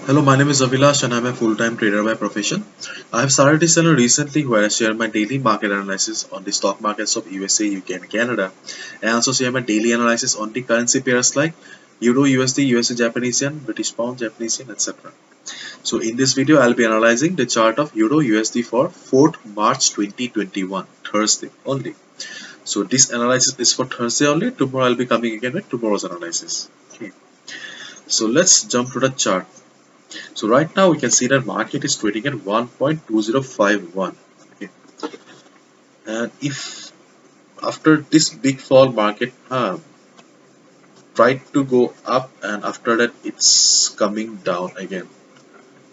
Hello, my name is Avilash and I'm a full-time trader by profession. I have started this channel recently where I share my daily market analysis on the stock markets of USA, UK and Canada, and also share my daily analysis on the currency pairs like Euro, USD, USD Japanese Yen, British Pound, Japanese Yen, etc. So in this video, I'll be analyzing the chart of Euro USD for 4th March 2021, Thursday only. So this analysis is for Thursday only. Tomorrow I'll be coming again with tomorrow's analysis. Okay. So let's jump to the chart. So right now we can see that market is trading at 1.2051. Okay. And if after this big fall market tried to go up and after that it's coming down again.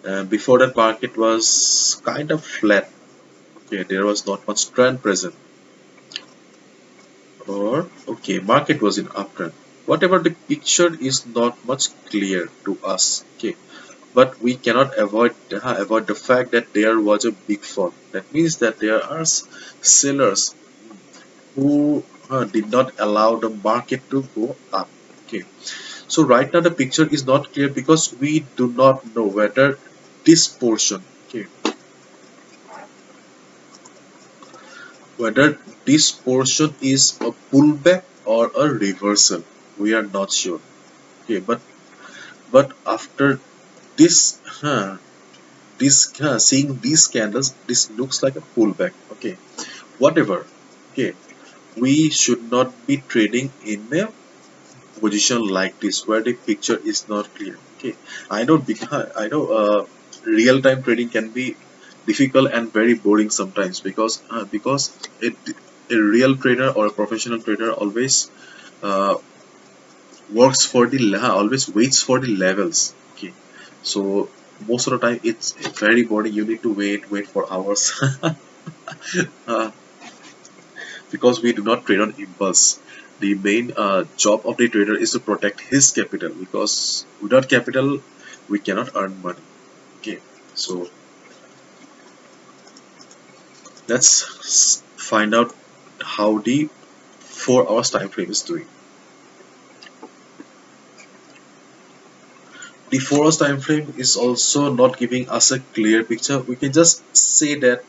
And before that market was kind of flat. Okay, there was not much trend present. Or okay, market was in uptrend. Whatever the picture is not much clear to us. Okay, but we cannot avoid the fact that there was a big fall. That means that there are sellers who did not allow the market to go up. Okay, so right now the picture is not clear because we do not know whether this portion, okay, whether this portion is a pullback or a reversal. We are not sure. Okay, but after this, seeing these candles, this looks like a pullback. Okay, whatever. Okay, we should not be trading in a position like this where the picture is not clear. Okay, I know real-time trading can be difficult and very boring sometimes because a real trader or a professional trader always uh, works for the always waits for the levels. Okay, so most of the time it's very boring. You need to wait for hours. uh, because we do not trade on impulse. The main job of the trader is to protect his capital because without capital we cannot earn money. Okay, so let's find out how the 4 hours time frame is doing. The 4 hours time frame is also not giving us a clear picture. We can just say that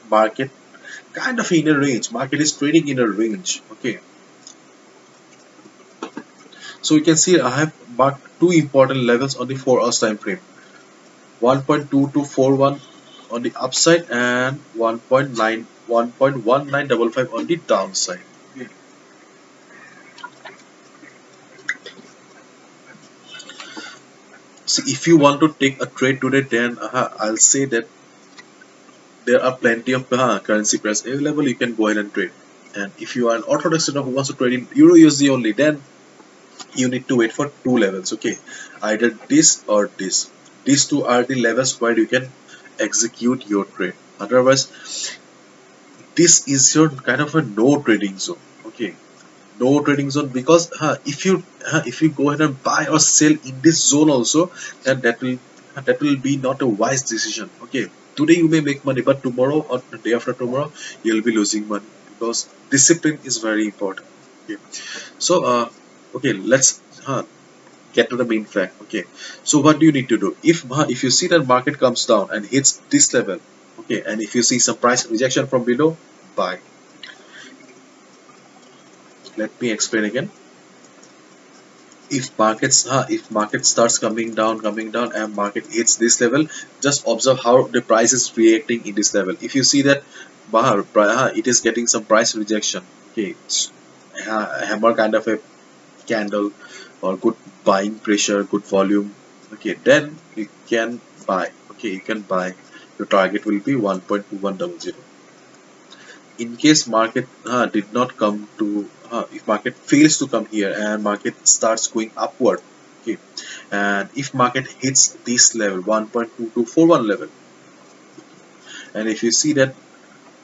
market kind of in a range. Market is trading in a range. Okay, so we can see I have marked two important levels on the 4 hours time frame. 1.2241 on the upside and 1.1955 on the downside. So if you want to take a trade today, then I'll say that there are plenty of currency pairs available. You can go ahead and trade. And if you are an orthodox trader who wants to trade in Euro USD only, then you need to wait for two levels. Okay, either this or this. These two are the levels where you can execute your trade. Otherwise, this is your kind of a no trading zone. Okay, no trading zone because if you go ahead and buy or sell in this zone also, then that will be not a wise decision. Okay, today you may make money but tomorrow or the day after tomorrow you'll be losing money because discipline is very important. Okay, so okay, let's get to the main fact. Okay, so what do you need to do if you see that market comes down and hits this level? Okay, and if you see some price rejection from below, buy. Let me explain again. If market starts coming down and market hits this level, just observe how the price is reacting in this level. If you see that it is getting some price rejection, okay, hammer kind of a candle or good buying pressure, good volume, okay, then you can buy. Okay, you can buy. Your target will be 1.2100. In case market did not come to if market fails to come here and market starts going upward, okay, and if market hits this level 1.2241 level, and if you see that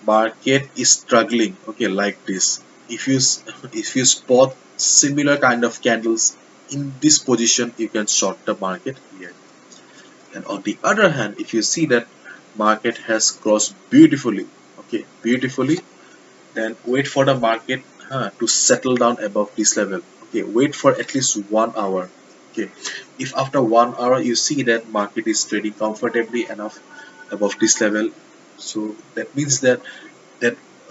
market is struggling, okay, like this, if you spot similar kind of candles in this position, you can short the market here. And on the other hand, if you see that market has crossed beautifully, okay, beautifully, then wait for the market to settle down above this level. Okay, wait for at least 1 hour. Okay, if after 1 hour you see that market is trading comfortably enough above this level, so that means that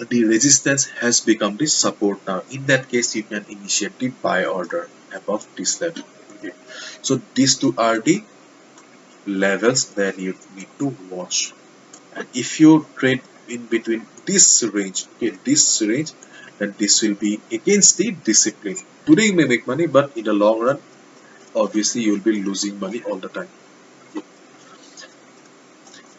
the resistance has become the support now. In that case, you can initiate the buy order above this level. Okay, so these two are the levels that you need to watch. And if you trade in between this range, okay, this range, then this will be against the discipline. Today you may make money, but in the long run, obviously you will be losing money all the time. Okay.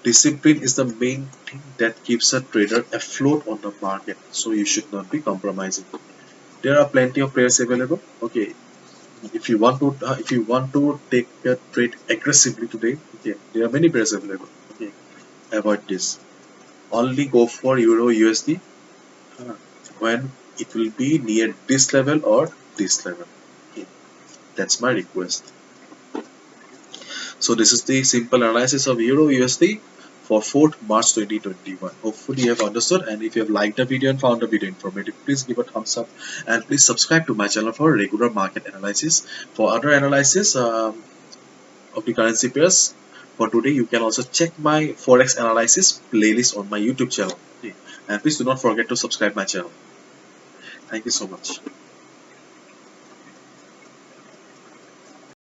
Discipline is the main thing that keeps a trader afloat on the market, so you should not be compromising. There are plenty of players available. Okay, if you want to take a trade aggressively today, okay, there are many players available. Okay, avoid this. Only go for Euro USD when it will be near this level or this level. Okay, that's my request. So this is the simple analysis of Euro USD for 4th March 2021. Hopefully you have understood, and if you have liked the video and found the video informative, please give a thumbs up and please subscribe to my channel for regular market analysis. For other analysis of the currency pairs, for today you can also check my forex analysis playlist on my YouTube channel. Okay. And please do not forget to subscribe my channel. Thank you so much.